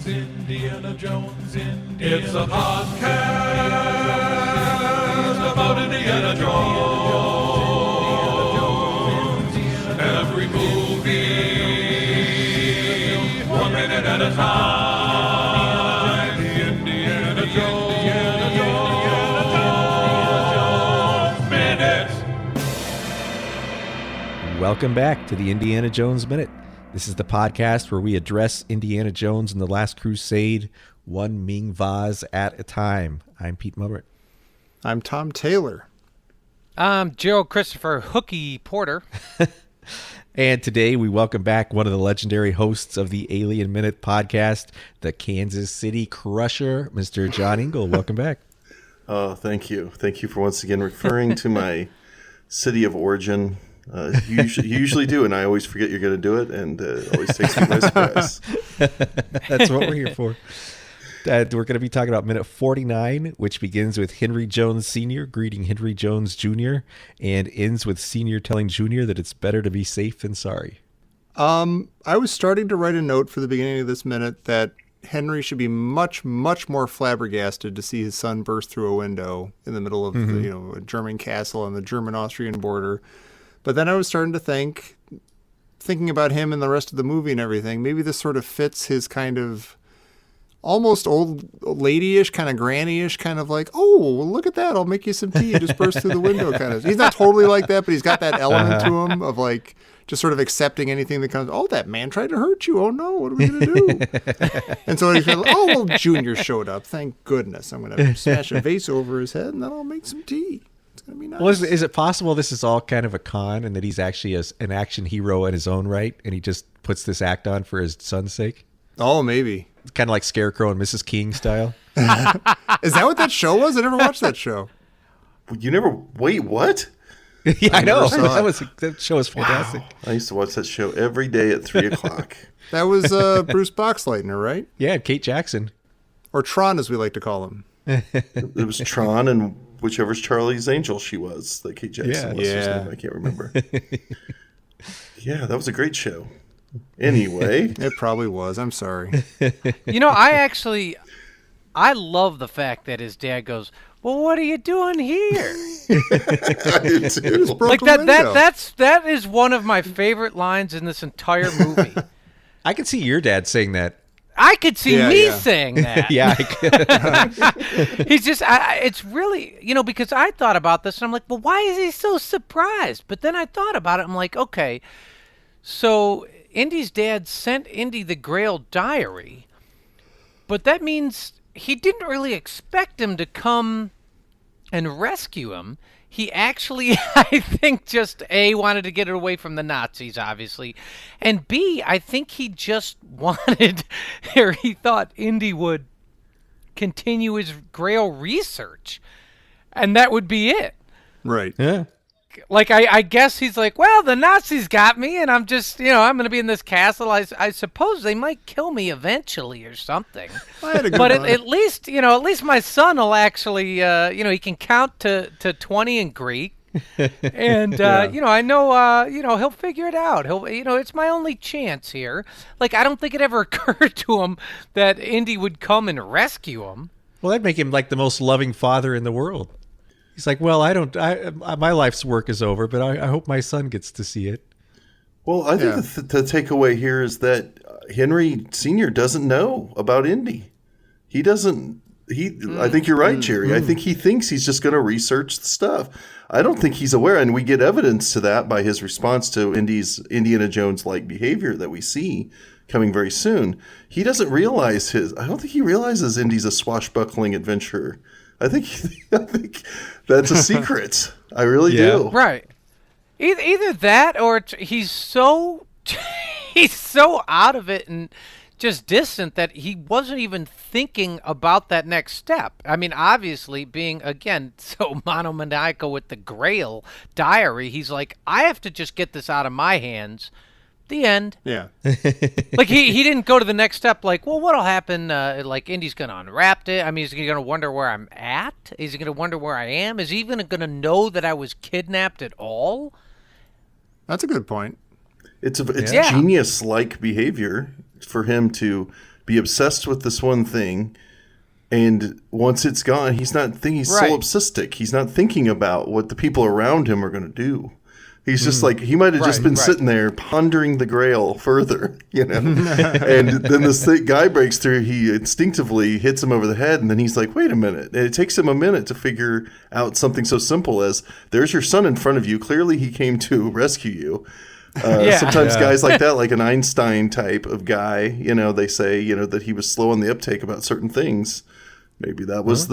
Indiana Jones, It's a podcast about Indiana Jones. Every movie, 1 minute at a time. Indiana Jones Minute. Welcome back to the Indiana Jones Minute. This is the podcast where we address Indiana Jones and the Last Crusade, one Ming vase at a time. I'm Pete Mulbert. I'm Tom Taylor. I'm Gerald Christopher Hookie Porter. And today we welcome back one of the legendary hosts of the Alien Minute podcast, the Kansas City Crusher, Mr. John Ingle. Welcome back. Oh, thank you. Thank you for once again referring to my city of origin. You usually do, and I always forget you're going to do it, and it always takes me by surprise. That's what we're here for. We're going to be talking about minute 49, which begins with Henry Jones Sr. greeting Henry Jones Jr. and ends with Sr. telling Jr. that it's better to be safe than sorry. I was starting to write a note for the beginning of this minute that Henry should be much, much more flabbergasted to see his son burst through a window in the middle of a German castle on the German-Austrian border. But then I was starting to thinking about him and the rest of the movie and everything, maybe this sort of fits his kind of almost old lady-ish, kind of granny-ish, kind of like, oh, well, look at that, I'll make you some tea and just burst through the window kind of. He's not totally like that, but he's got that element to him of like just sort of accepting anything that comes. Oh, that man tried to hurt you. Oh, no, what are we going to do? And so he's like, oh, well, Junior showed up. Thank goodness. I'm going to smash a vase over his head and then I'll make some tea. It's going to be nice. Well, is it possible this is all kind of a con and that he's actually an action hero in his own right and he just puts this act on for his son's sake? Oh, maybe. It's kind of like Scarecrow and Mrs. King style. Is that what that show was? I never watched that show. You never... Wait, what? Yeah, I know. That show was fantastic. Wow. I used to watch that show every day at 3 o'clock. That was Bruce Boxleitner, right? Yeah, Kate Jackson. Or Tron, as we like to call him. It was Tron and whichever's Charlie's Angel she was, that Kate Jackson was. Or something. I can't remember. Yeah, that was a great show. Anyway. It probably was. I'm sorry. You know, I love the fact that his dad goes, well, what are you doing here? I do too. Like that is one of my favorite lines in this entire movie. I could see your dad saying that. I could see me saying that. Yeah, I could. He's just, it's really, because I thought about this and I'm like, well, why is he so surprised? But then I thought about it. I'm like, okay, so Indy's dad sent Indy the Grail diary, but that means he didn't really expect him to come and rescue him. He actually, I think, just A, wanted to get it away from the Nazis, obviously. And B, I think he just wanted, or he thought Indy would continue his Grail research. And that would be it. Right. Yeah. Like, I guess he's like, well, the Nazis got me, and I'm just, I'm going to be in this castle. I suppose they might kill me eventually or something. But at least my son will actually, he can count to 20 in Greek. And, I know, he'll figure it out. It's my only chance here. Like, I don't think it ever occurred to him that Indy would come and rescue him. Well, that'd make him like the most loving father in the world. He's like, well, my life's work is over, but I hope my son gets to see it. Well, I think the takeaway here is that Henry Sr. doesn't know about Indy. He doesn't. I think you're right, Jerry. I think he thinks he's just going to research the stuff. I don't think he's aware, and we get evidence to that by his response to Indy's Indiana Jones-like behavior that we see coming very soon. He doesn't realize I don't think he realizes Indy's a swashbuckling adventurer. I think that's a secret. I really do. Right. Either that or he's so out of it and just distant that he wasn't even thinking about that next step. I mean, obviously, being, again, so monomaniacal with the Grail diary, he's like, I have to just get this out of my hands. The end. Yeah. Like, he didn't go to the next step, like, well, what'll happen? Like, Indy's going to unwrap it. I mean, is he going to wonder where I'm at? Is he going to wonder where I am? Is he even going to know that I was kidnapped at all? That's a good point. It's genius-like behavior for him to be obsessed with this one thing, and once it's gone, he's not thinking. He's solipsistic. He's not thinking about what the people around him are going to do. He's just like, he might have just been sitting there pondering the Grail further, and then this guy breaks through. He instinctively hits him over the head, and then he's like, wait a minute. And it takes him a minute to figure out something so simple as, there's your son in front of you. Clearly he came to rescue you. Sometimes guys like that, like an Einstein type of guy, they say, that he was slow on the uptake about certain things. Maybe that was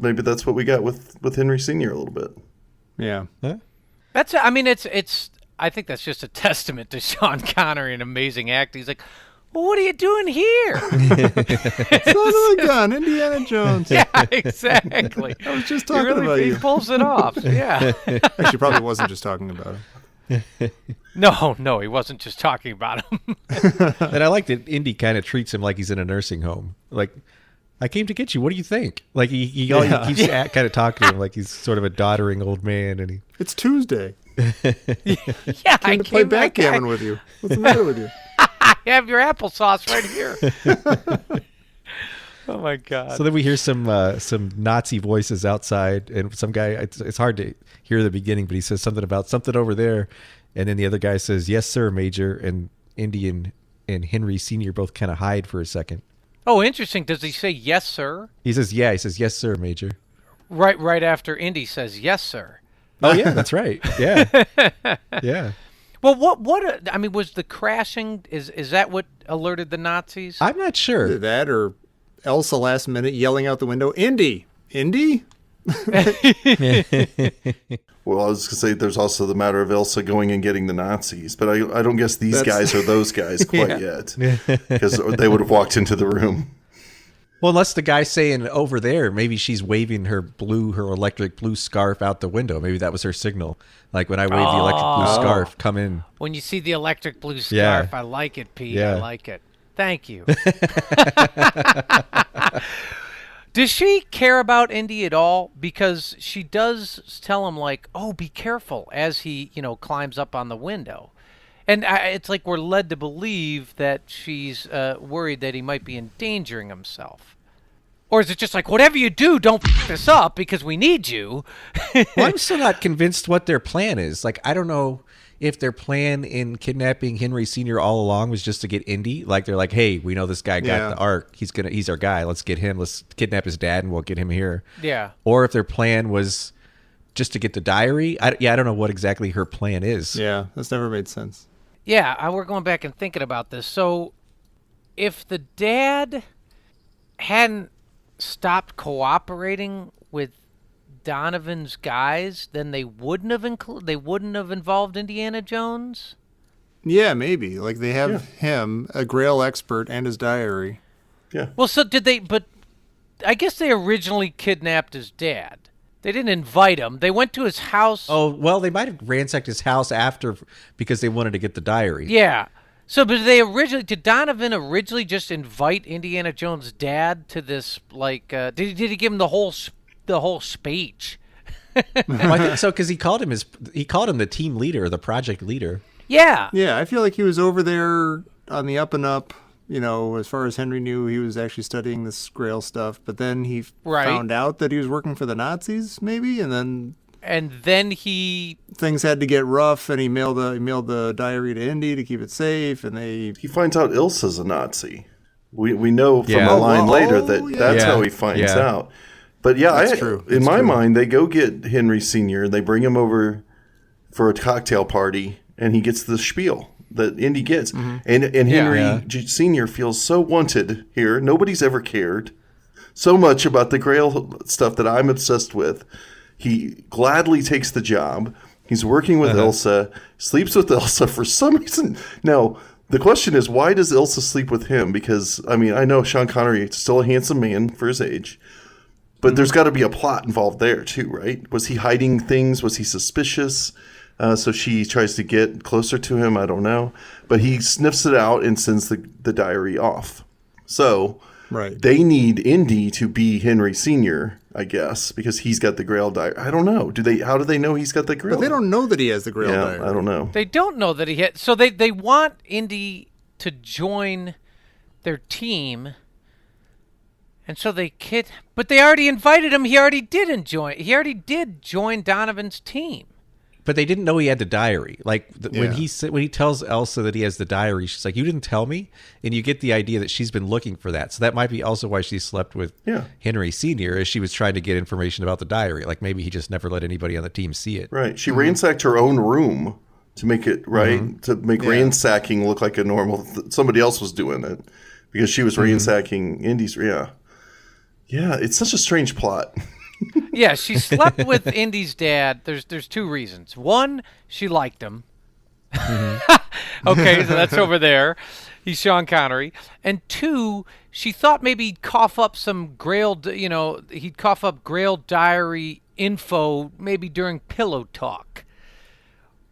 maybe that's what we got with Henry Sr. a little bit. Yeah. Huh? That's, I mean, it's. I think that's just a testament to Sean Connery and amazing acting. He's like, well, what are you doing here? Son of a gun, Indiana Jones. Yeah, exactly. I was just talking about you. He pulls it off. Yeah. Actually, probably wasn't just talking about him. No, he wasn't just talking about him. And I like that Indy kind of treats him like he's in a nursing home. Like, I came to get you. What do you think? Like, he keeps kind of talking to him like he's sort of a doddering old man. And It's Tuesday. Yeah, I came to play backgammon with you. What's the matter with you? I have your applesauce right here. Oh my God! So then we hear some Nazi voices outside, and some guy. It's hard to hear the beginning, but he says something about something over there, and then the other guy says, "Yes, sir, Major." And Indy and Henry Sr. both kind of hide for a second. Oh, interesting. Does he say yes, sir? He says, "Yeah." He says, "Yes, sir, Major." Right after Indy says yes, sir. Oh yeah, that's right. Yeah, yeah. Well, what? I mean, was the crashing? Is that what alerted the Nazis? I'm not sure. Either that or Elsa last minute yelling out the window, Indy! Well, I was going to say there's also the matter of Elsa going and getting the Nazis, but I don't guess these guys are those guys quite yet, because they would have walked into the room. Well, unless the guy's saying over there, maybe she's waving her electric blue scarf out the window. Maybe that was her signal. Like when I wave the electric blue scarf, come in. When you see the electric blue scarf, I like it, Pete. Yeah. I like it. Thank you. Does she care about Indy at all? Because she does tell him, like, oh, be careful, as he, climbs up on the window. And it's like we're led to believe that she's worried that he might be endangering himself. Or is it just like, whatever you do, don't f this up because we need you? Well, I'm still not convinced what their plan is. Like, I don't know if their plan in kidnapping Henry Sr. all along was just to get Indy. Like, they're like, hey, we know this guy got the Ark. He's our guy. Let's get him. Let's kidnap his dad and we'll get him here. Yeah. Or if their plan was just to get the diary. I don't know what exactly her plan is. Yeah, that's never made sense. Yeah, we're going back and thinking about this. So if the dad hadn't stopped cooperating with Donovan's guys, then they wouldn't have involved Indiana Jones? Yeah, maybe. Like they have him, a Grail expert, and his diary. Yeah. Well, so did they, but I guess they originally kidnapped his dad. They didn't invite him. They went to his house. Oh, well, they might have ransacked his house after because they wanted to get the diary. Yeah. So, but did Donovan originally just invite Indiana Jones' dad to this, like, did he give him the whole speech? Well, I think so, because he called him the team leader, the project leader. Yeah. Yeah, I feel like he was over there on the up and up. As far as Henry knew, he was actually studying this Grail stuff. But then he found out that he was working for the Nazis, maybe, and then things had to get rough, and he mailed the diary to Indy to keep it safe, and he finds out Ilsa's a Nazi. We know from a line later that's how he finds out. But that's true. In my mind, they go get Henry Sr. They bring him over for a cocktail party, and he gets the spiel that Indy gets. Mm-hmm. And Henry Sr. feels so wanted here. Nobody's ever cared so much about the Grail stuff that I'm obsessed with. He gladly takes the job. He's working with Elsa, sleeps with Elsa for some reason. Now, the question is, why does Elsa sleep with him? Because, I mean, I know Sean Connery is still a handsome man for his age, but there's got to be a plot involved there too, right? Was he hiding things? Was he suspicious? So she tries to get closer to him. I don't know. But he sniffs it out and sends the diary off. So they need Indy to be Henry Sr., I guess, because he's got the Grail diary. I don't know. How do they know he's got the Grail? But they don't know that he has the Grail diary. I don't know. They don't know that he had. So they want Indy to join their team. And so but they already invited him. He already did join Donovan's team. But they didn't know he had the diary. Like when he tells Elsa that he has the diary, she's like, "You didn't tell me," and you get the idea that she's been looking for that. So that might be also why she slept with Henry Senior, as she was trying to get information about the diary. Like maybe he just never let anybody on the team see it. Right. She ransacked her own room to make it to make ransacking look like a normal. Somebody else was doing it because she was ransacking Indy's. Yeah. It's such a strange plot. Yeah, she slept with Indy's dad. There's two reasons. One, she liked him. Okay, so that's over there. He's Sean Connery. And two, she thought maybe he'd cough up some Grail diary info maybe during pillow talk.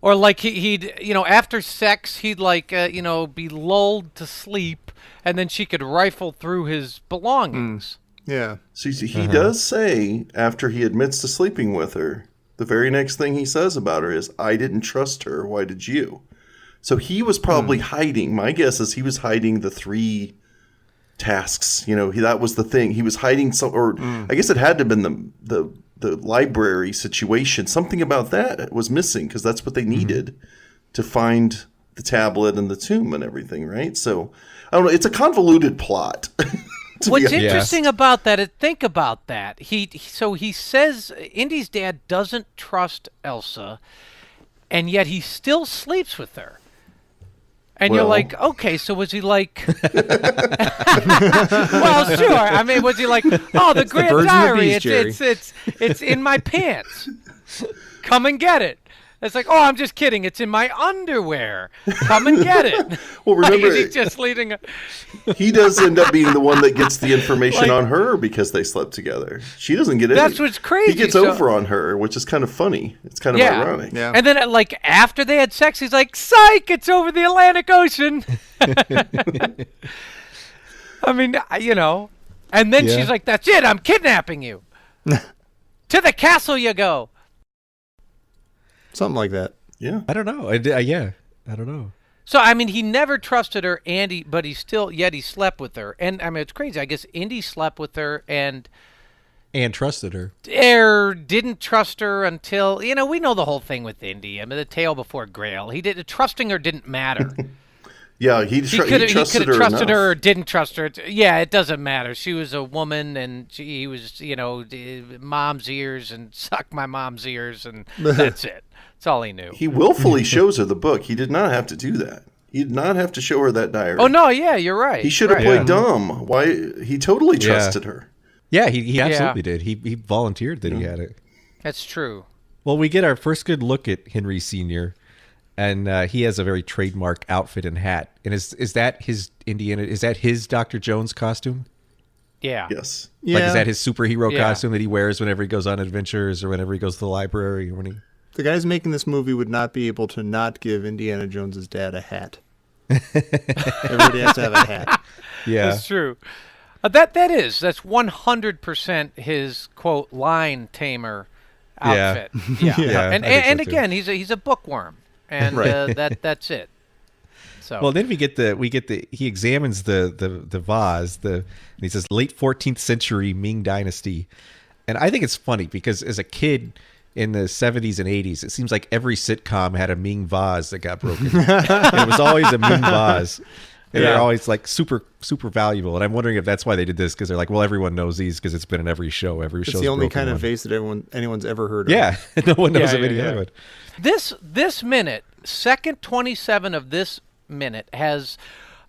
Or like he'd after sex, he'd be lulled to sleep, and then she could rifle through his belongings. Yeah. See, he does say, after he admits to sleeping with her, the very next thing he says about her is, "I didn't trust her. Why did you?" So he was probably hiding. My guess is he was hiding the 3 tasks. That was the thing. He was hiding I guess it had to have been the library situation. Something about that was missing because that's what they needed to find the tablet and the tomb and everything, right? So, I don't know. It's a convoluted plot. What's interesting about that, think about that. He says Indy's dad doesn't trust Elsa, and yet he still sleeps with her. And you're like, okay, so was he like... Well, sure. I mean, was he like, oh, the Grand Diary, it's in my pants. Come and get it. It's like, oh, I'm just kidding. It's in my underwear. Come and get it. Well, remember, he's just leading. He does end up being the one that gets the information on her because they slept together. She doesn't get it. That's what's crazy. He gets over on her, which is kind of funny. It's kind of ironic. Yeah. And then, after they had sex, he's like, "Psych! It's over the Atlantic Ocean." I mean, And then she's like, "That's it. I'm kidnapping you. To the castle you go." Something like that. Yeah. I don't know. I don't know. So, I mean, he never trusted her, but he slept with her. And, I mean, it's crazy. I guess Indy slept with her and trusted her. Didn't trust her until, we know the whole thing with Indy. I mean, the tale before Grail. Trusting her didn't matter. Yeah, he could have trusted her or didn't trust her. Yeah, it doesn't matter. She was a woman, and he was, mom's ears and suck my mom's ears, and that's it. That's all he knew. He willfully shows her the book. He did not have to do that. He did not have to show her that diary. Oh, no, yeah, you're right. He should have played dumb. Why? He totally trusted her. Yeah, he absolutely did. He volunteered that he had it. That's true. Well, we get our first good look at Henry Sr., and he has a very trademark outfit and hat. And is that his Indiana? Is that his Dr. Jones costume? Yeah. Yes. Like, is that his superhero costume that he wears whenever he goes on adventures or whenever he goes to the library or when he... The guys making this movie would not be able to not give Indiana Jones's dad a hat. Everybody has to have a hat. Yeah, that's true. That's 100% his quote line tamer outfit. Yeah. And again, he's a bookworm, and that's it. So well, then we get he examines the vase, and he says late 14th century Ming dynasty, and I think it's funny because as a kid in the 70s and 80s, it seems like every sitcom had a Ming vase that got broken. And it was always a Ming vase. And they're always like super, super valuable. And I'm wondering if that's why they did this, because they're like, well, everyone knows these because it's been in every show. It's the only kind of vase that anyone's ever heard of. Yeah, no one knows of any other one. This minute, second 27 of this minute, has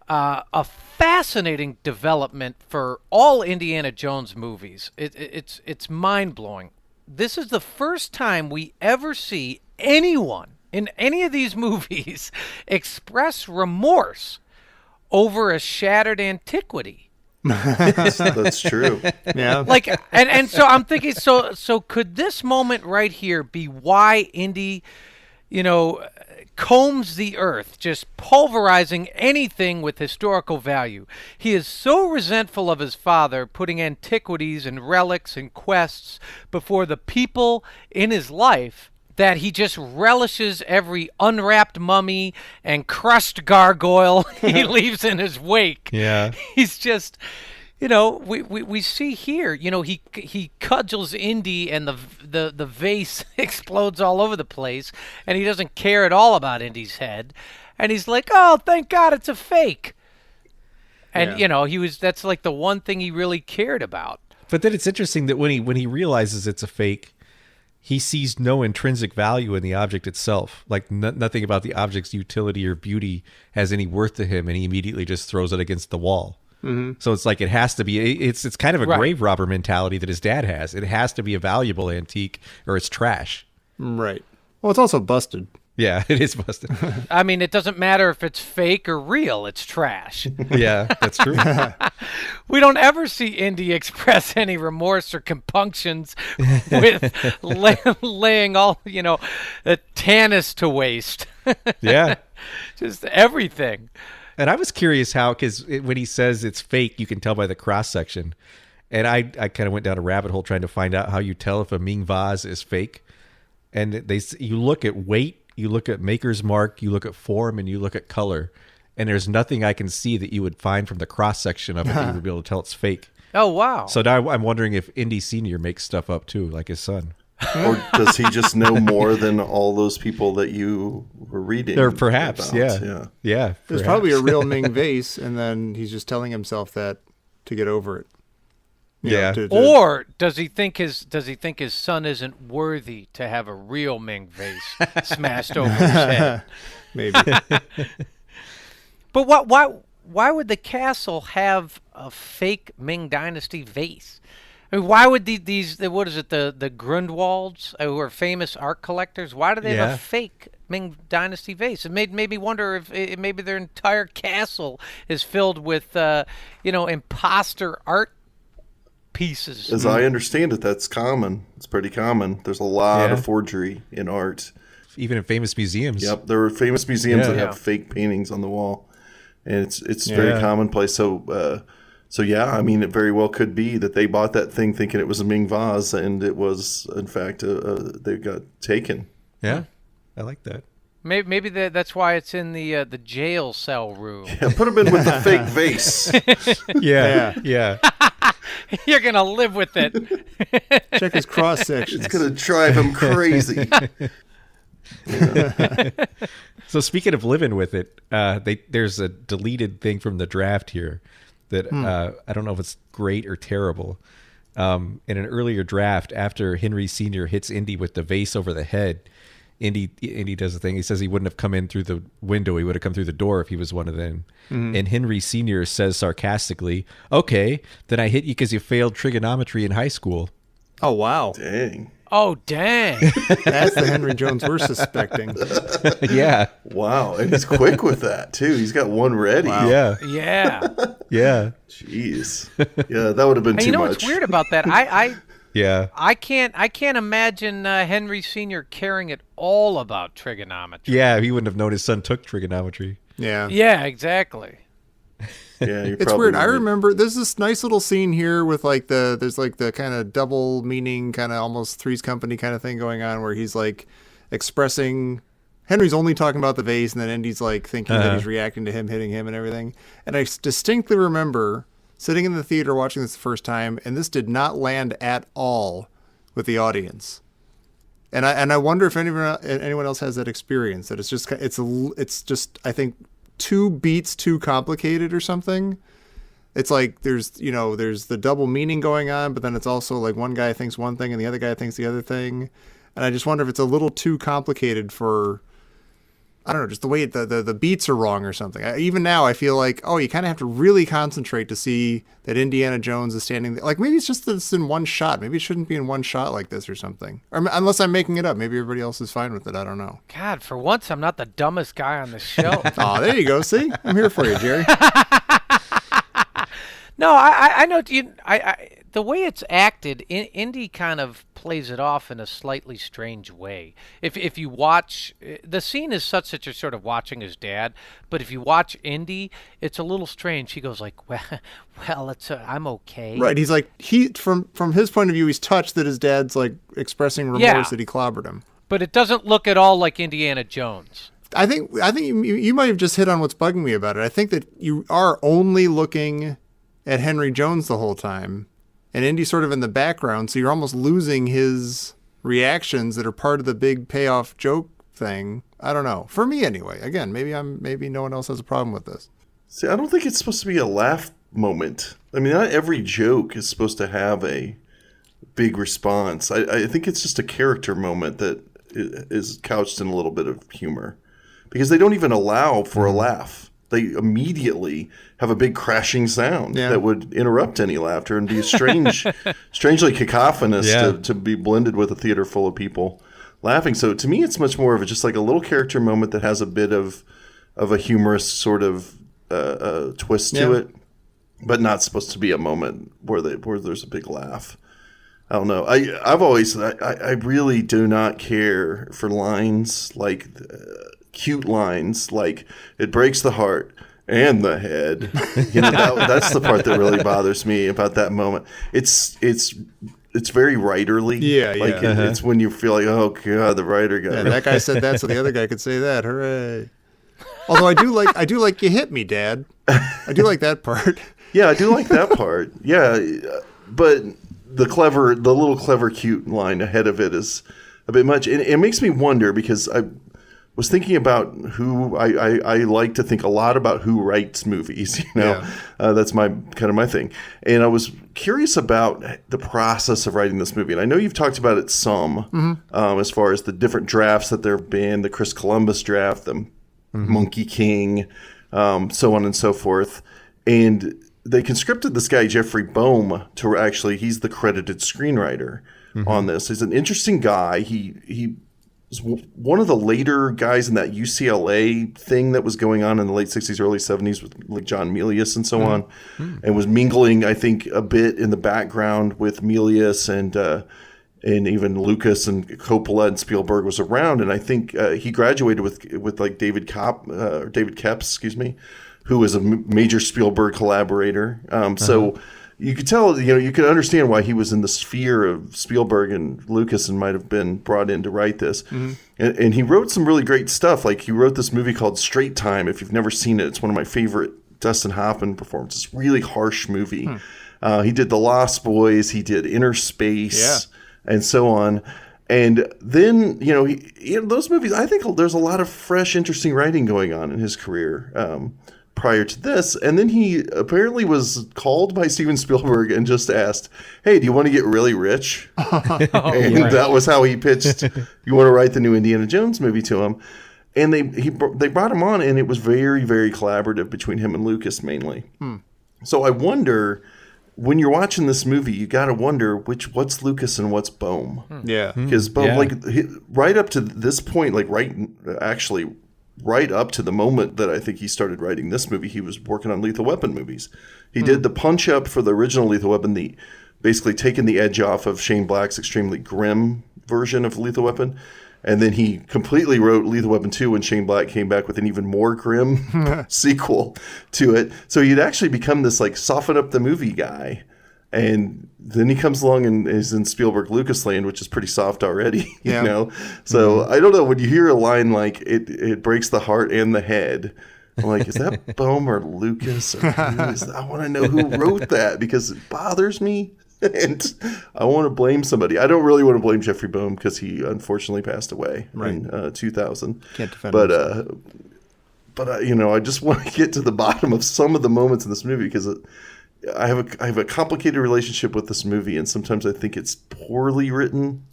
a fascinating development for all Indiana Jones movies. It's mind-blowing. This is the first time we ever see anyone in any of these movies express remorse over a shattered antiquity. That's true. Yeah. Like, and so I'm thinking, so could this moment right here be why Indy, combs the earth, just pulverizing anything with historical value? He is so resentful of his father putting antiquities and relics and quests before the people in his life that he just relishes every unwrapped mummy and crushed gargoyle he leaves in his wake. Yeah. He's just, we see here, he cudgels Indy and the vase explodes all over the place, and he doesn't care at all about Indy's head. And he's like, oh, thank God it's a fake. And, that's like the one thing he really cared about. But then it's interesting that when he realizes it's a fake, he sees no intrinsic value in the object itself. Like nothing about the object's utility or beauty has any worth to him, and he immediately just throws it against the wall. Mm-hmm. So it's like it has to be. It's kind of a grave robber mentality that his dad has. It has to be a valuable antique, or it's trash. Right. Well, it's also busted. Yeah, it is busted. I mean, it doesn't matter if it's fake or real. It's trash. Yeah, that's true. We don't ever see Indy express any remorse or compunctions with laying all, Tannis to waste. Yeah. Just everything. And I was curious how, because when he says it's fake, you can tell by the cross section. And I kind of went down a rabbit hole trying to find out how you tell if a Ming vase is fake. And you look at weight, you look at maker's mark, you look at form, and you look at color. And there's nothing I can see that you would find from the cross section of it that you would be able to tell it's fake. Oh, wow. So now I'm wondering if Indy Sr. makes stuff up too, like his son. Or does he just know more than all those people that you were reading? Or perhaps, about? Yeah. There's probably a real Ming vase, and then he's just telling himself that to get over it. Or does he think his son isn't worthy to have a real Ming vase smashed over his head? Maybe. But why would the castle have a fake Ming Dynasty vase? I mean, why would these what is it, the Grundwalds, who are famous art collectors, why do they have a fake Ming Dynasty vase? It made me wonder if maybe their entire castle is filled with imposter art pieces. As I understand it, that's common. It's pretty common. There's a lot of forgery in art. Even in famous museums. Yep, there are famous museums that have fake paintings on the wall. And it's very commonplace. So yeah, I mean, it very well could be that they bought that thing thinking it was a Ming vase, and it was, in fact, they got taken. Yeah, I like that. Maybe that's why it's in the jail cell room. Yeah, put him in with the fake vase. Yeah. You're going to live with it. Check his cross section. It's going to drive him crazy. So speaking of living with it, there's a deleted thing from the draft here that I don't know if it's great or terrible. In an earlier draft, after Henry Sr. hits Indy with the vase over the head, Indy does the thing. He says he wouldn't have come in through the window. He would have come through the door if he was one of them. Mm-hmm. And Henry Sr. says sarcastically, "Okay, then I hit you because you failed trigonometry in high school." Oh, wow. Dang. Oh, dang. That's the Henry Jones we're suspecting. Yeah. Wow. And he's quick with that, too. He's got one ready. Wow. Yeah. Yeah. Yeah. Jeez. Yeah, that would have been too much. You know what's weird about that? Yeah. I can't imagine Henry Sr. caring at all about trigonometry. Yeah, he wouldn't have known his son took trigonometry. Yeah. Yeah, exactly. Yeah, it's weird. Right. I remember there's this nice little scene here with there's the kind of double meaning, kind of almost Three's Company kind of thing going on, where he's like expressing, Henry's only talking about the vase, and then Indy's like thinking that he's reacting to him hitting him and everything. And I distinctly remember sitting in the theater watching this the first time, and this did not land at all with the audience. And I wonder if anyone else has that experience, that it's just I think 2 beats too complicated or something. It's like there's the double meaning going on, but then it's also like one guy thinks one thing and the other guy thinks the other thing. And I just wonder if it's a little too complicated for, I don't know, just the way the beats are wrong or something. Even now I feel like, you kind of have to really concentrate to see that Indiana Jones is standing there. Like maybe it's just that it's in one shot. Maybe it shouldn't be in one shot like this or something. Or unless I'm making it up. Maybe everybody else is fine with it. I don't know. God, for once I'm not the dumbest guy on the show. Oh, there you go. See? I'm here for you, Jerry. No, I know. The way it's acted, Indy kind of plays it off in a slightly strange way. If you watch, the scene is such that you're sort of watching his dad, but if you watch Indy, it's a little strange. He goes like, well, I'm okay. Right. He's like, from his point of view, he's touched that his dad's like expressing remorse that he clobbered him. But it doesn't look at all like Indiana Jones. I think you might have just hit on what's bugging me about it. I think that you are only looking at Henry Jones the whole time, and Indy's sort of in the background, so you're almost losing his reactions that are part of the big payoff joke thing. I don't know. For me, anyway. Again, maybe no one else has a problem with this. See, I don't think it's supposed to be a laugh moment. I mean, not every joke is supposed to have a big response. I think it's just a character moment that is couched in a little bit of humor, because they don't even allow for a laugh. They immediately have a big crashing sound that would interrupt any laughter and be strangely cacophonous to be blended with a theater full of people laughing. So to me, it's much more of just like a little character moment that has a bit of a humorous sort of twist to it, but not supposed to be a moment where there's a big laugh. I don't know. I really do not care for lines like cute lines like "it breaks the heart and the head." You know, that's the part that really bothers me about that moment. It's very writerly. It's when you feel like, oh god, the writer got that guy said that, so the other guy could say that. Hooray! Although I do like "you hit me, Dad." I do like that part. Yeah, I do like that part. Yeah, but the little clever cute line ahead of it is a bit much. And it makes me wonder, because I was thinking about who I like to think a lot about who writes movies, you know. That's my thing. And I was curious about the process of writing this movie. And I know you've talked about it some, as far as the different drafts that there have been, the Chris Columbus draft, the Monkey King, so on and so forth. And they conscripted this guy, Jeffrey Boehm, he's the credited screenwriter on this. He's an interesting guy. He was one of the later guys in that UCLA thing that was going on in the late 60s, early 70s with like John Milius and so on, and was mingling, I think, a bit in the background with Milius and even Lucas and Coppola and Spielberg was around. And I think he graduated with like David Koeps, who was a major Spielberg collaborator. So you could tell, you could understand why he was in the sphere of Spielberg and Lucas and might have been brought in to write this. And he wrote some really great stuff. Like he wrote this movie called Straight Time. If you've never seen it, it's one of my favorite Dustin Hoffman performances. Really harsh movie. He did The Lost Boys. He did Inner Space and so on. And then, those movies, I think there's a lot of fresh, interesting writing going on in his career prior to this. And then he apparently was called by Steven Spielberg and just asked, "Hey, do you want to get really rich?" That was how he pitched, "You want to write the new Indiana Jones movie" to him. And they brought him on, and it was very, very collaborative between him and Lucas mainly. So I wonder, when you're watching this movie, you got to wonder what's Lucas and what's Boehm. Because Boehm, right up to this point, right up to the moment that I think he started writing this movie, he was working on Lethal Weapon movies. He did the punch-up for the original Lethal Weapon, basically taking the edge off of Shane Black's extremely grim version of Lethal Weapon. And then he completely wrote Lethal Weapon 2 when Shane Black came back with an even more grim sequel to it. So he'd actually become this like soften up the movie guy. And then he comes along and is in Spielberg Lucas land, which is pretty soft already, you know? So I don't know, when you hear a line like it breaks the heart and the head, I'm like, is that Boehm or Lucas? I want to know who wrote that, because it bothers me. And I want to blame somebody. I don't really want to blame Jeffrey Boehm, because he unfortunately passed away in 2000. Can't defend himself. But I just want to get to the bottom of some of the moments in this movie, because I have a complicated relationship with this movie, and sometimes I think it's poorly written,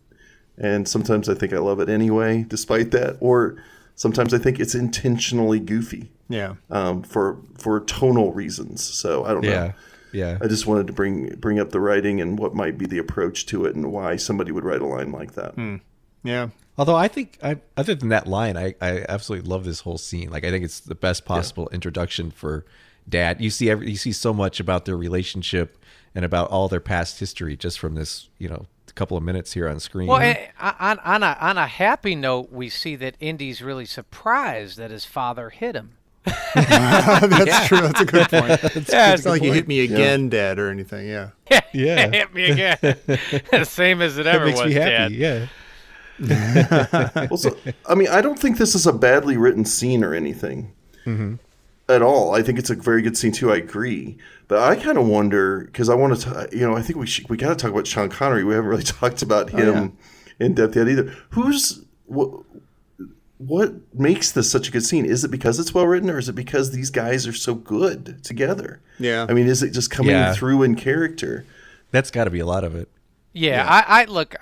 and sometimes I think I love it anyway, despite that, or sometimes I think it's intentionally goofy. For tonal reasons. So I don't know. Yeah. I just wanted to bring up the writing and what might be the approach to it and why somebody would write a line like that. Yeah. Although I think, other than that line, I absolutely love this whole scene. Like, I think it's the best possible introduction for Dad. You see so much about their relationship and about all their past history just from this, couple of minutes here on screen. Well, on a happy note, we see that Indy's really surprised that his father hit him. That's true. That's a good point. It's not like you hit me again, Dad, or anything. Yeah. Hit me again. Same as it ever was, makes me happy. Dad. Well, so, I mean, I don't think this is a badly written scene or anything at all. I think it's a very good scene too. I agree, but I kind of wonder because I want to, I think we got to talk about Sean Connery. We haven't really talked about him in depth yet either. What makes this such a good scene? Is it because it's well written, or is it because these guys are so good together? Yeah. I mean, is it just coming through in character? That's got to be a lot of it. Yeah. I look.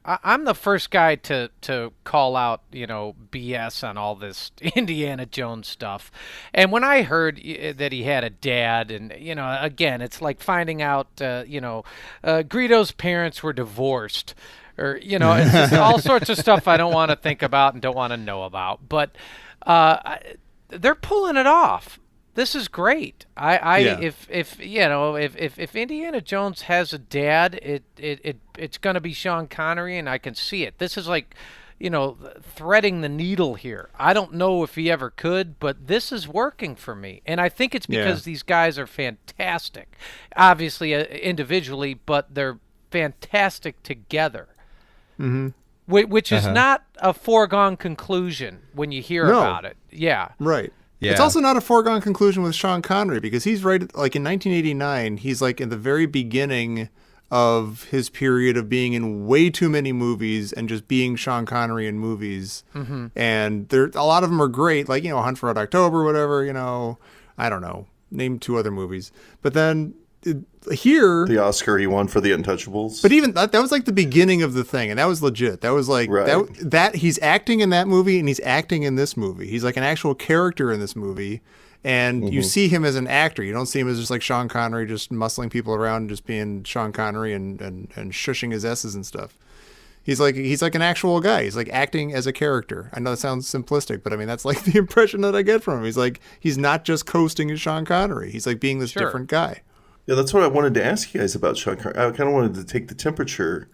I'm the first guy to call out, BS on all this Indiana Jones stuff. And when I heard that he had a dad, and, again, it's like finding out, Greedo's parents were divorced. Or, it's just all sorts of stuff I don't want to think about and don't want to know about. But they're pulling it off. This is great. If Indiana Jones has a dad, it's going to be Sean Connery, and I can see it. This is like, threading the needle here. I don't know if he ever could, but this is working for me, and I think it's because these guys are fantastic. Obviously, individually, but they're fantastic together. Mm-hmm. Which is not a foregone conclusion when you hear about it. Yeah. Right. Yeah. It's also not a foregone conclusion with Sean Connery because he's right, like in 1989, he's like in the very beginning of his period of being in way too many movies and just being Sean Connery in movies. Mm-hmm. And a lot of them are great, like, Hunt for Red October, whatever, I don't know, name 2 other movies. But then here, the Oscar he won for The Untouchables. But even that was like the beginning of the thing, and that was legit. That was like that he's acting in that movie and he's acting in this movie. He's like an actual character in this movie, and you see him as an actor. You don't see him as just like Sean Connery, just muscling people around, and just being Sean Connery and shushing his S's and stuff. He's like an actual guy. He's like acting as a character. I know that sounds simplistic, but I mean that's like the impression that I get from him. He's not just coasting as Sean Connery. He's like being this different guy. Yeah, that's what I wanted to ask you guys about Sean Connery. I kind of wanted to take the temperature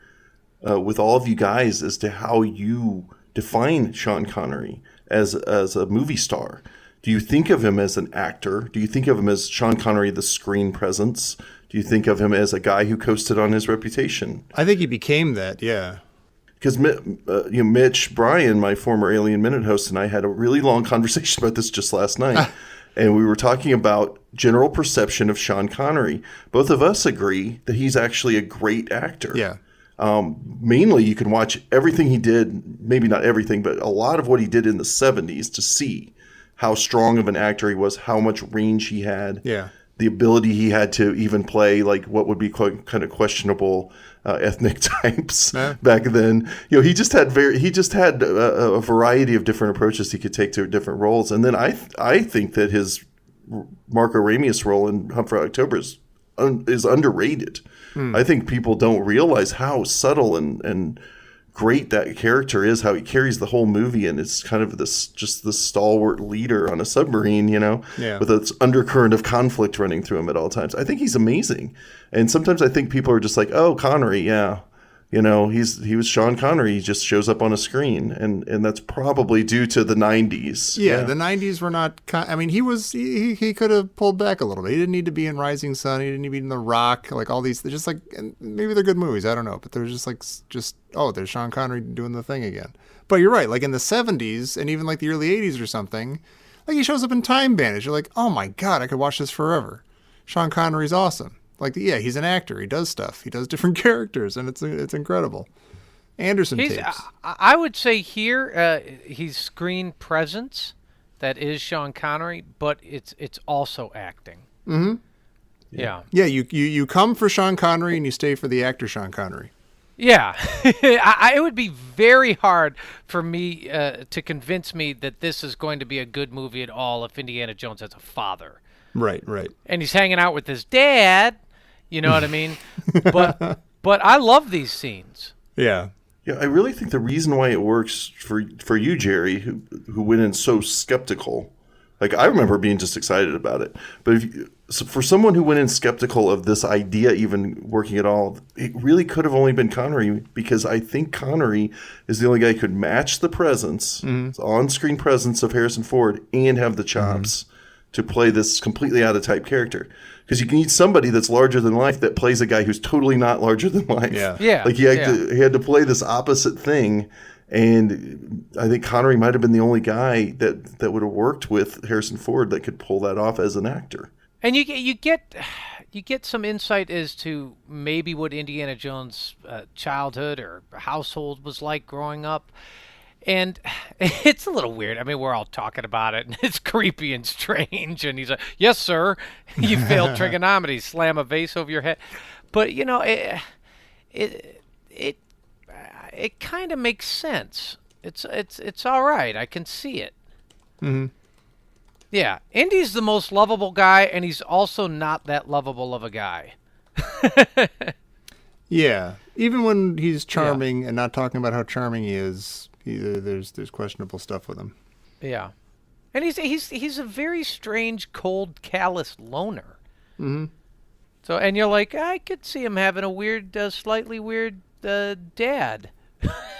with all of you guys as to how you define Sean Connery as a movie star. Do you think of him as an actor? Do you think of him as Sean Connery, the screen presence? Do you think of him as a guy who coasted on his reputation? I think he became that, yeah. Because Mitch Bryan, my former Alien Minute host, and I had a really long conversation about this just last night. And we were talking about general perception of Sean Connery. Both of us agree that he's actually a great actor. Yeah. Mainly, you can watch everything he did, maybe not everything, but a lot of what he did in the 70s to see how strong of an actor he was, how much range he had, the ability he had to even play like what would be kind of questionable ethnic types back then. He just had a variety of different approaches he could take to different roles. And then I think that his Marco Ramius role in Hunt for October is underrated. I think people don't realize how subtle and great that character is, how he carries the whole movie, and it's kind of this stalwart leader on a submarine, with this undercurrent of conflict running through him at all times. I think he's amazing. And sometimes I think people are just like, oh, Connery, he was Sean Connery. He just shows up on a screen, and that's probably due to the 90s. Yeah, the 90s were not. He could have pulled back a little bit. He didn't need to be in Rising Sun. He didn't need to be in The Rock. Like all these, they're just like, maybe they're good movies. I don't know, but they're just like there's Sean Connery doing the thing again. But you're right. Like in the 70s and even like the early 80s or something, like he shows up in Time Bandits. You're like, oh my god, I could watch this forever. Sean Connery's awesome. Like, he's an actor. He does stuff. He does different characters, and it's incredible. Anderson tapes. I would say here he's screen presence. That is Sean Connery, but it's also acting. Mm-hmm. Yeah. Yeah, you come for Sean Connery and you stay for the actor Sean Connery. Yeah. It would be very hard for me to convince me that this is going to be a good movie at all if Indiana Jones has a father. Right. And he's hanging out with his dad. You know what I mean? But I love these scenes. Yeah. Yeah, I really think the reason why it works for you, Jerry, who went in so skeptical, like I remember being just excited about it. But for someone who went in skeptical of this idea even working at all, it really could have only been Connery, because I think Connery is the only guy who could match the presence, on-screen presence of Harrison Ford, and have the chops to play this completely out-of-type character. Because you need somebody that's larger than life that plays a guy who's totally not larger than life. Yeah. Like he had to play this opposite thing, And I think Connery might have been the only guy that would have worked with Harrison Ford that could pull that off as an actor. And you get some insight as to maybe what Indiana Jones' childhood or household was like growing up. And it's a little weird. I mean, we're all talking about it, and it's creepy and strange. And he's like, "Yes, sir, you failed trigonometry. Slam a vase over your head." But it kind of makes sense. It's all right. I can see it. Mm-hmm. Yeah, Indy's the most lovable guy, and he's also not that lovable of a guy. Yeah, even when he's charming and not talking about how charming he is, there's questionable stuff with him. Yeah, and he's a very strange, cold, callous loner. Mm-hmm. So, and you're like, I could see him having a weird, slightly weird dad.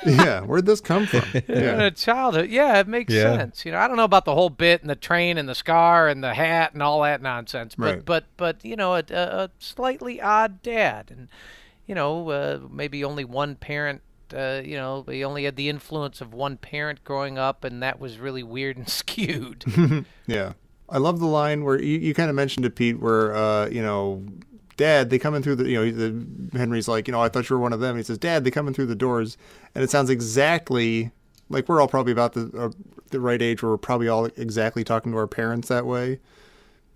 Yeah, where'd this come from? In a childhood. Yeah, it makes sense. I don't know about the whole bit and the train and the scar and the hat and all that nonsense, but Right. but a slightly odd dad, and maybe only one parent. He only had the influence of one parent growing up, and that was really weird and skewed. Yeah, I love the line where you kind of mentioned it, Pete, where Dad, they come in through Henry's like, I thought you were one of them. He says, Dad, they come in through the doors. And it sounds exactly like we're all probably about the right age where we're probably all exactly talking to our parents that way.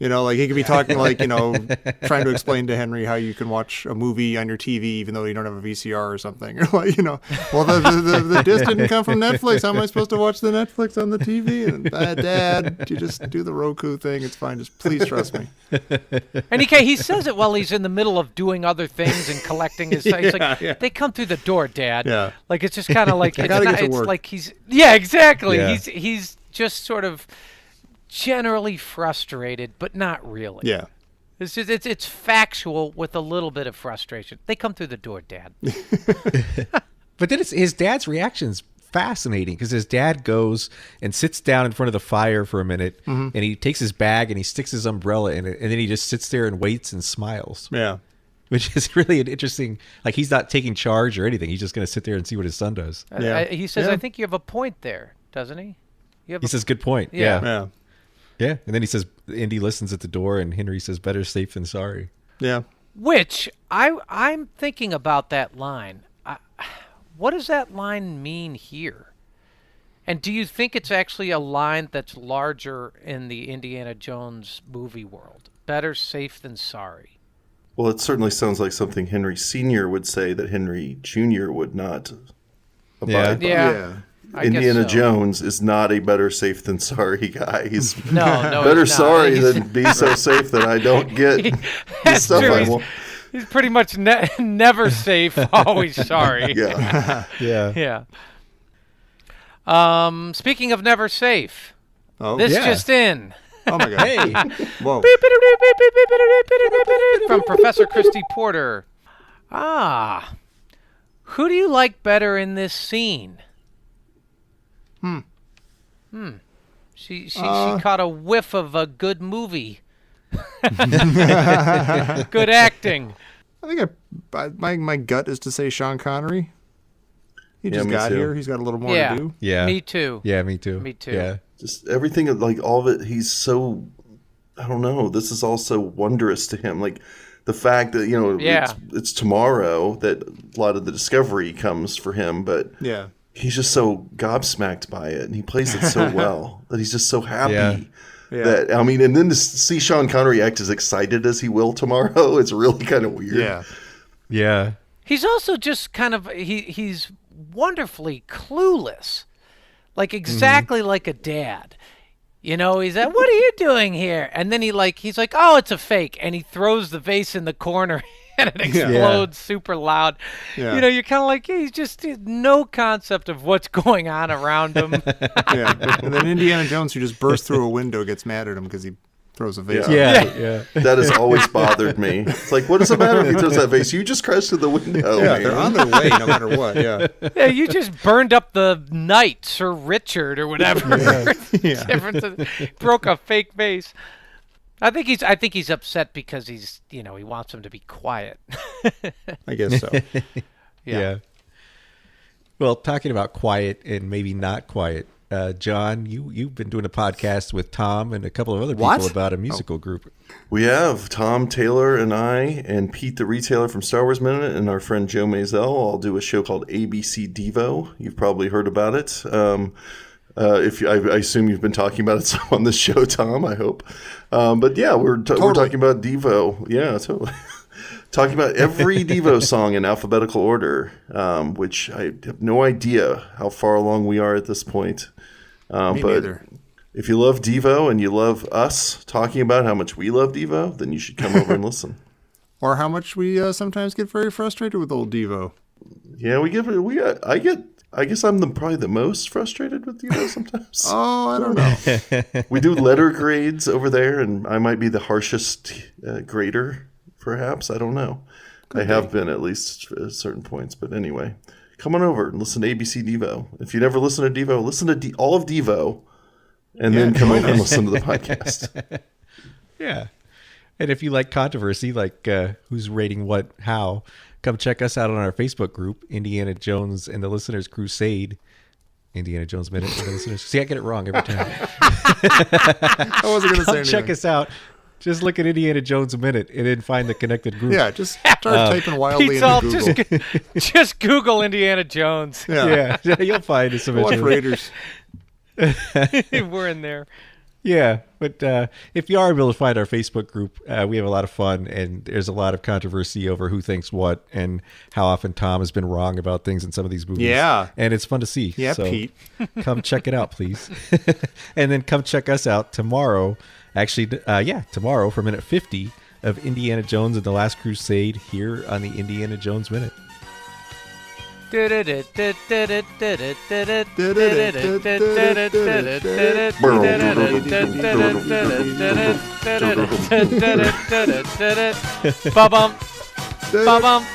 Like he could be talking like, trying to explain to Henry how you can watch a movie on your TV even though you don't have a VCR or something. Or like, well, the disc didn't come from Netflix. How am I supposed to watch the Netflix on the TV? And Dad, you just do the Roku thing. It's fine. Just please trust me. And he says it while he's in the middle of doing other things and collecting his. He's like, they come through the door, Dad. Yeah. Like it's just kind of like I gotta get to it's work. like he's exactly. Yeah. He's just sort of generally frustrated, but not really. Yeah. It's just it's factual with a little bit of frustration. They come through the door, Dad. But then his dad's reaction's fascinating because his dad goes and sits down in front of the fire for a minute, and he takes his bag and he sticks his umbrella in it, and then he just sits there and waits and smiles. Yeah. Which is really an interesting, like he's not taking charge or anything. He's just going to sit there and see what his son does. Yeah. He says, Yeah. I think you have a point there, doesn't he? He says, good point. Yeah. Yeah. Yeah. And then he says, Indy listens at the door, and Henry says, better safe than sorry. Yeah. Which I'm thinking about that line. What does that line mean here? And do you think it's actually a line that's larger in the Indiana Jones movie world? Better safe than sorry. Well, it certainly sounds like something Henry Sr. would say that Henry Jr. would not abide by. Yeah. I guess Indiana so. Jones is not a better safe than sorry guy. He's No, better he's not. sorry He's- than be so safe that I don't get the That's stuff true. I want. He's pretty much never safe, always sorry. Yeah. Yeah. Yeah. Speaking of never safe, Oh, this yeah. just in. Oh my God. Hey. Whoa. From Professor Christy Porter. Who do you like better in this scene? She caught a whiff of a good movie. Good acting. I think my gut is to say Sean Connery. He just me got too. here. He's got a little more Yeah. to do. Yeah. Me too. Yeah, me too. Me too. Yeah. Just everything, like all of it, he's so, I don't know, this is all so wondrous to him. Like the fact that, Yeah. it's tomorrow that a lot of the discovery comes for him, but Yeah. he's just so gobsmacked by it, and he plays it so well that he's just so happy. Yeah. Yeah. That, I mean, and then to see Sean Connery act as excited as he will tomorrow, it's really kind of weird. Yeah. Yeah. He's also just kind of he's wonderfully clueless. Like exactly like a dad. He's like, "What are you doing here?" And then he's like, "Oh, it's a fake." And he throws the vase in the corner and it explodes super loud. Yeah. You're kind of like, he's just no concept of what's going on around him. Yeah. And then Indiana Jones, who just bursts through a window, gets mad at him because he throws a vase. Yeah. Yeah. That has always bothered me. It's like, what does it matter if he throws that vase? You just crashed through the window, Yeah, man. they're on their way no matter what. Yeah. Yeah, you just burned up the knight, Sir Richard, or whatever. Yeah. Difference. Broke a fake vase. I think he's upset because he wants him to be quiet. I guess so. Yeah. Well, talking about quiet and maybe not quiet, John, you've been doing a podcast with Tom and a couple of other people about a musical group. We have Tom Taylor and I and Pete the Retailer from Star Wars Minute and our friend Joe Mazel all do a show called ABC Devo. You've probably heard about it. I assume you've been talking about it on the show, Tom, I hope. But yeah, we're talking about Devo. Yeah, totally. Talking about every Devo song in alphabetical order, which I have no idea how far along we are at this point. Me neither. If you love Devo and you love us talking about how much we love Devo, then you should come over and listen. Or how much we sometimes get very frustrated with old Devo. Yeah, I guess I'm probably the most frustrated with Devo sometimes. Oh, I don't know. We do letter grades over there, and I might be the harshest grader, perhaps. I don't know. I have been at least at certain points. But anyway, come on over and listen to ABC Devo. If you never listen to Devo, listen to all of Devo. And then come over and listen to the podcast. Yeah. And if you like controversy, like who's rating what, how, come check us out on our Facebook group, Indiana Jones and the Listeners Crusade. Indiana Jones Minute and the Listeners. See, I get it wrong every time. I wasn't going to say anything. Check us out. Just look at Indiana Jones Minute and then find the connected group. Yeah, just start typing wildly Pete's into Google. Just Google Indiana Jones. Yeah, you'll find us Watch eventually. Raiders. We're in there. Yeah, but if you are able to find our Facebook group, we have a lot of fun, and there's a lot of controversy over who thinks what and how often Tom has been wrong about things in some of these movies. Yeah. And it's fun to see. Yeah, so Pete. Come check it out, please. And then come check us out tomorrow. Actually, tomorrow for minute 50 of Indiana Jones and the Last Crusade here on the Indiana Jones Minute. Ba-bum. Ba-bum.